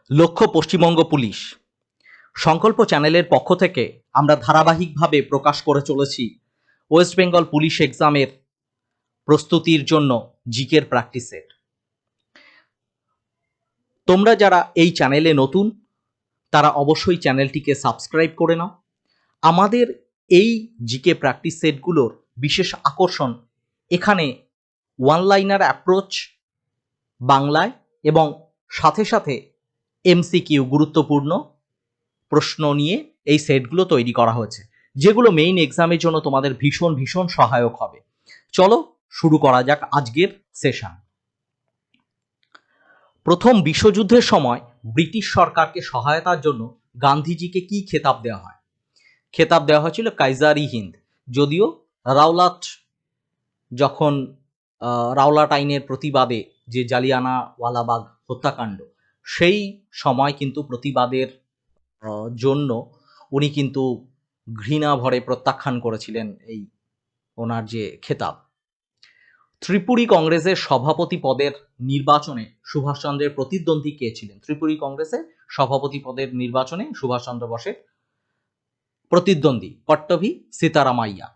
লক্ষ্য পশ্চিমবঙ্গ পুলিশ সংকল্প চ্যানেলের পক্ষ থেকে আমরা ধারাবাহিকভাবে প্রকাশ করে চলেছি ওয়েস্ট বেঙ্গল পুলিশ এক্সামের প্রস্তুতির জন্য জিকের প্র্যাকটিস সেট। তোমরা যারা এই চ্যানেলে নতুন তারা অবশ্যই চ্যানেলটিকে সাবস্ক্রাইব করে নাও। আমাদের এই জিকে প্র্যাকটিস সেটগুলোর বিশেষ আকর্ষণ এখানে ওয়ান লাইনার অ্যাপ্রোচ বাংলায় এবং সাথে সাথে এমসিকিউ গুরুত্বপূর্ণ প্রশ্ন নিয়ে এই সেটগুলো তৈরি করা হয়েছে, যেগুলো মেইন এক্সামের জন্য তোমাদের ভীষণ ভীষণ সহায়ক হবে। চলো শুরু করা যাক আজকের সেশন। প্রথম বিশ্বযুদ্ধের সময় ব্রিটিশ সরকারকে সহায়তার জন্য গান্ধীজিকে কি খেতাব দেওয়া হয়? খেতাব দেওয়া হয়েছিল কাইজার-ই হিন্দ। যদিও রাওলাট যখন রাওলাট আইনের প্রতিবাদে যে জালিয়ানওয়ালাবাগ হত্যাকাণ্ড, সেই সময় কিন্তু প্রতিবাদের জন্য উনি কিন্তু ঘৃণা ভরে প্রত্যাখ্যান করেছিলেন এই ওনার যে খেতাব। ত্রিপুরী কংগ্রেসের সভাপতি পদের নির্বাচনে সুভাষচন্দ্রের প্রতিদ্বন্দ্বী কে ছিলেন? ত্রিপুরী কংগ্রেসের সভাপতি পদের নির্বাচনে সুভাষচন্দ্র বোসের প্রতিদ্বন্দ্বী পট্টভি সীতারামাইয়া।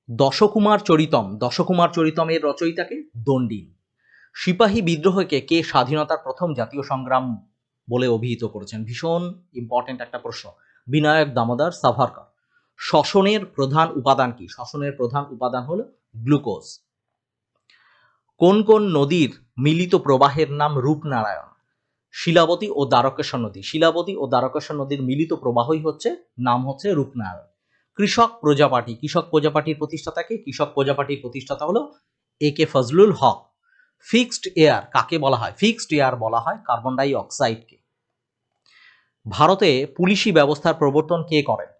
দশকুমার চরিতমের রচয়িতাকে? দণ্ডিন। সিপাহী বিদ্রোহকে কে স্বাধীনতার প্রথম জাতীয় সংগ্রাম বলে অভিহিত করেছেন? ভীষণ ইম্পর্টেন্ট একটা প্রশ্ন। বিনায়ক দামোদর সাভারকর। শ্বসনের প্রধান উপাদান কি? শ্বসনের প্রধান উপাদান হলো গ্লুকোজ। কোন কোন নদীর মিলিত প্রবাহের নাম রূপনারায়ণ? শিলাবতী ও দ্বারকেশ্বর নদী। শিলাবতী ও দ্বারকেশ্বর নদীর মিলিত প্রবাহই নাম হচ্ছে রূপনারায়ণ। কৃষক প্রজাপার্টির প্রতিষ্ঠাতা কে? কৃষক প্রজাপার্টির প্রতিষ্ঠাতা হলো এ.কে. ফজলুল হক। ফিক্সড এয়ার কাকে বলা হয়? ফিক্সড এয়ার বলা হয় কার্বন ডাই অক্সাইডকে। ভারতে পুলিশি ব্যবস্থার প্রবর্তন কে করেন?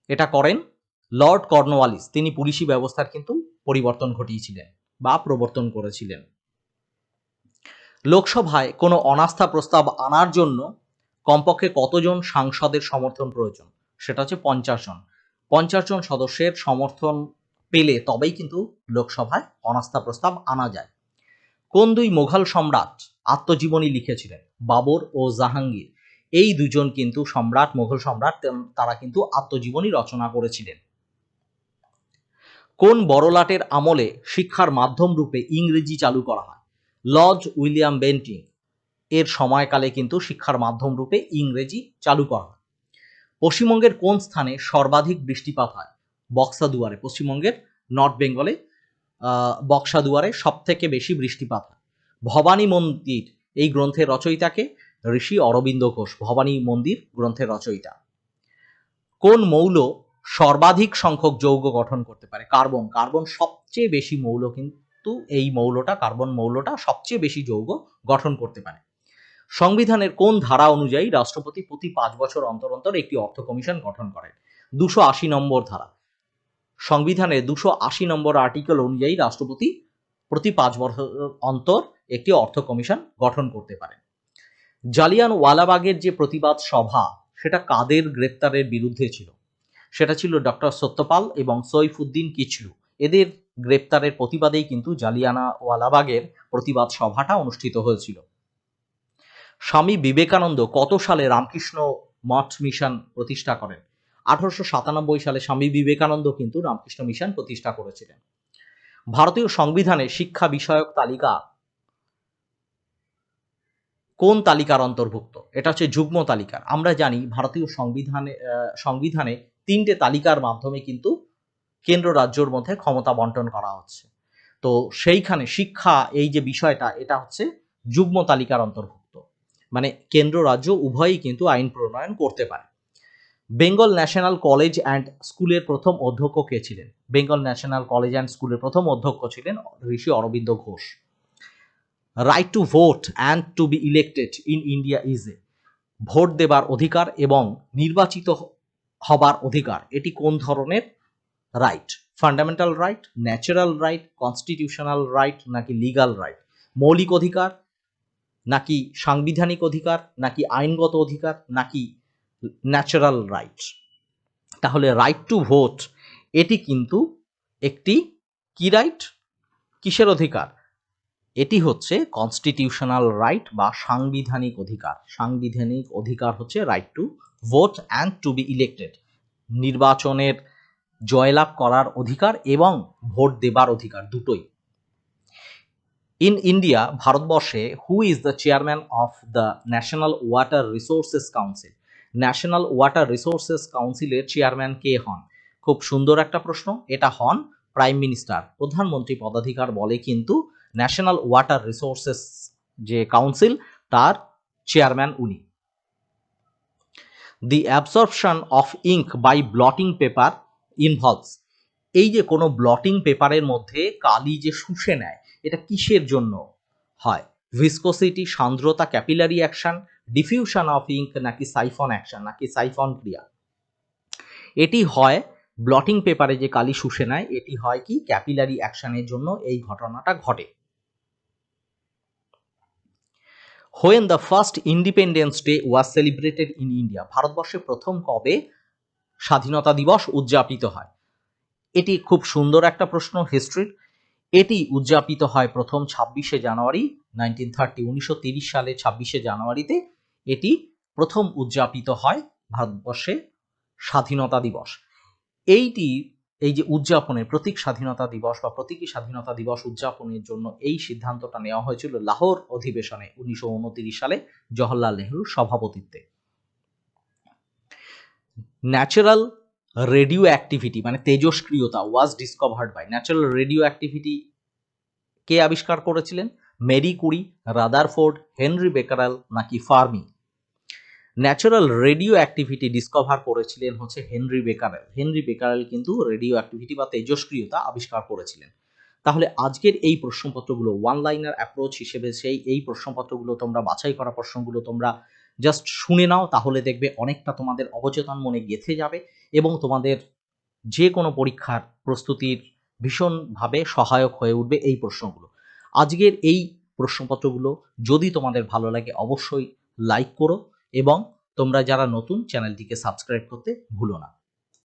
এটা করেন লর্ড কর্নওয়ালিস। তিনি পুলিশি ব্যবস্থার কিন্তু পরিবর্তন ঘটিয়েছিলেন বা প্রবর্তন করেছিলেন। লোকসভায় কোনো অনাস্থা প্রস্তাব আনার জন্য কমপক্ষে কতজন সাংসদের সমর্থন প্রয়োজন? সেটা হচ্ছে 50 জন। 50 জন সদস্যের সমর্থন পেলে তবেই কিন্তু লোকসভায় অনাস্থা প্রস্তাব আনা যায়। কোন দুই মোঘল সম্রাট আত্মজীবনী লিখেছিলেন? বাবর ও জাহাঙ্গীর। এই দুজন কিন্তু মোঘল সম্রাট, তারা কিন্তু আত্মজীবনী রচনা করেছিলেন। কোন বড়লাটের আমলে শিক্ষার মাধ্যম রূপে ইংরেজি চালু করা হয়? লর্ড উইলিয়াম বেন্টিং এর সময়কালে কিন্তু শিক্ষার মাধ্যম রূপে ইংরেজি চালু করা হয়। পশ্চিমবঙ্গের কোন স্থানে সর্বাধিক বৃষ্টিপাত হয়? বক্সাদুয়ারে। পশ্চিমবঙ্গের নর্থ বেঙ্গলে বক্সাদুয়ারে সব থেকে বেশি বৃষ্টিপাত হয়। ভবানী মন্দির এই গ্রন্থের রচয়িতাকে? ঋষি অরবিন্দ ঘোষ। ভবানী মন্দির গ্রন্থের রচয়িতা। কোন মৌল সর্বাধিক সংখ্যক যৌগ গঠন করতে পারে? কার্বন। কার্বন সবচেয়ে বেশি মৌল, কিন্তু এই মৌলটা কার্বন মৌলটা সবচেয়ে বেশি যৌগ গঠন করতে পারে। সংবিধানের কোন ধারা অনুযায়ী রাষ্ট্রপতি প্রতি 5 বছর অন্তর অন্তর একটি অর্থ কমিশন গঠন করেন? 280 নম্বর ধারা। সংবিধানের 280 নম্বর আর্টিকেল অনুযায়ী রাষ্ট্রপতি প্রতি 5 বছর অন্তর একটি অর্থ কমিশন গঠন করতে পারেন। জালিয়ানওয়ালাবাগের যে প্রতিবাদ সভা, সেটা কাদের গ্রেপ্তারের বিরুদ্ধে ছিল? সেটা ছিল ডক্টর সত্যপাল এবং সৈফুদ্দিন কিচলু। এদের গ্রেপ্তারের প্রতিবাদেই কিন্তু জালিয়ানওয়ালাবাগের প্রতিবাদ সভাটা অনুষ্ঠিত হয়েছিল। স্বামী বিবেকানন্দ কত সালে রামকৃষ্ণ মঠ মিশন প্রতিষ্ঠা করেন? 1897 সালে স্বামী বিবেকানন্দ কিন্তু রামকৃষ্ণ মিশন প্রতিষ্ঠা করেছিলেন। ভারতীয় সংবিধানে শিক্ষা বিষয়ক তালিকা কোন তালিকার অন্তর্ভুক্ত? এটা হচ্ছে যুগ্ম তালিকার। আমরা জানি ভারতীয় সংবিধানে 3টে তালিকার মাধ্যমে কিন্তু কেন্দ্র রাজ্যের মধ্যে ক্ষমতা বন্টন করা হচ্ছে। তো সেইখানে শিক্ষা এই যে বিষয়টা, এটা হচ্ছে যুগ্ম তালিকার অন্তর্ভুক্ত, মানে কেন্দ্র রাজ্য উভয়ই কিন্তু আইন প্রণয়ন করতে পারে। বেঙ্গল ন্যাশনাল কলেজ অ্যান্ড স্কুলের প্রথম অধ্যক্ষ কে ছিলেন? বেঙ্গল ন্যাশনাল কলেজ অ্যান্ড স্কুলের প্রথম অধ্যক্ষ ছিলেন Rishi Aurobindo Ghosh. Right to vote and to be elected in India is a. Vote দেবার অধিকার এবং নির্বাচিত হবার অধিকার, এটি কোন ধরনের right? Fundamental right, natural right, constitutional right নাকি লিগাল রাইট? মৌলিক অধিকার নাকি সাংবিধানিক অধিকার নাকি আইনগত অধিকার নাকি ন্যাচারাল রাইট? তাহলে রাইট টু ভোট এটি কিন্তু একটি কি রাইট? কিসের অধিকার? এটি হচ্ছে কনস্টিটিউশনাল রাইট বা সাংবিধানিক অধিকার। সাংবিধানিক অধিকার হচ্ছে right to vote and to be elected, নির্বাচনের জয়লাভ করার অধিকার এবং ভোট দেবার অধিকার দুটোই। ইন ইন্ডিয়া, ভারতবর্ষে, who is the chairman of the national water resources council? National water resources কাউন্সিলের চেয়ারম্যান কে হন? খুব সুন্দর একটা প্রশ্ন। এটা হন প্রাইম মিনিস্টার, প্রধানমন্ত্রী পদাধিকার বলে কিন্তু ন্যাশনাল ওয়াটার রিসোর্সেস যে কাউন্সিল তার চেয়ারম্যান উনি। The absorption of ink by blotting paper involves, এই যে কোনো ব্লটিং পেপারের মধ্যে কালি যে শুষে নেয় এটা কিসের জন্য হয়? ভিসকোসিটি, সান্দ্রতা, capillary action, diffusion of ink নাকি সাইফন অ্যাকশন নাকি সাইফন ক্রিয়া? এটি হয় ব্লটিং পেপারে যে কালি শুষে নেয় এটি হয় কি ক্যাপিলারি অ্যাকশনের জন্য এই ঘটনাটা ঘটে। When the first independence day was celebrated in India, ভারতবর্ষে প্রথম কবে স্বাধীনতা দিবস উদযাপিত হয়? এটি খুব সুন্দর একটা প্রশ্ন হিস্ট্রির। এটি উদযাপিত হয় প্রথম 26শে জানুয়ারি 1930, 1930 সালে 26শে জানুয়ারিতে এটি প্রথম উদযাপিত হয় ভারতবর্ষে স্বাধীনতা দিবস। এই যে উদযাপনের প্রতীক স্বাধীনতা দিবস বা প্রতীকী স্বাধীনতা দিবস উদযাপনের জন্য এই সিদ্ধান্তটা নেওয়া হয়েছিল লাহোর অধিবেশনে 1929 সালে জওহরলাল নেহরুর সভাপতিত্বে। ন্যাচারাল রেডিও অ্যাক্টিভিটি মানে তেজস্ক্রিয়তা was discovered by, natural radioactivity কে আবিষ্কার করেছিলেন? Marie Curie, Rutherford, Henri Becquerel নাকি Fermi? Natural radioactivity discover করেছিলেন হচ্ছে হেনরি বেকারেল। হেনরি বেকারেল কিন্তু রেডিও অ্যাক্টিভিটি বা তেজস্ক্রিয়তা আবিষ্কার করেছিলেন। তাহলে আজকের এই প্রশ্নপত্রগুলো ওয়ান লাইনার অ্যাপ্রোচ হিসেবে এই প্রশ্নপত্রগুলো তোমরা বাছাই করা প্রশ্নগুলো তোমরা জাস্ট শুনে নাও, তাহলে দেখবে অনেকটা তোমাদের অবচেতন মনে গেঁথে যাবে এবং তোমাদের যে কোনো পরীক্ষার প্রস্তুতির ভীষণভাবে সহায়ক হয়ে উঠবে এই প্রশ্নগুলো। আজকের এই প্রশ্নপত্রগুলো যদি তোমাদের ভালো লাগে অবশ্যই লাইক করো এবং তোমরা যারা নতুন চ্যানেলটিকে সাবস্ক্রাইব করতে ভুলো না।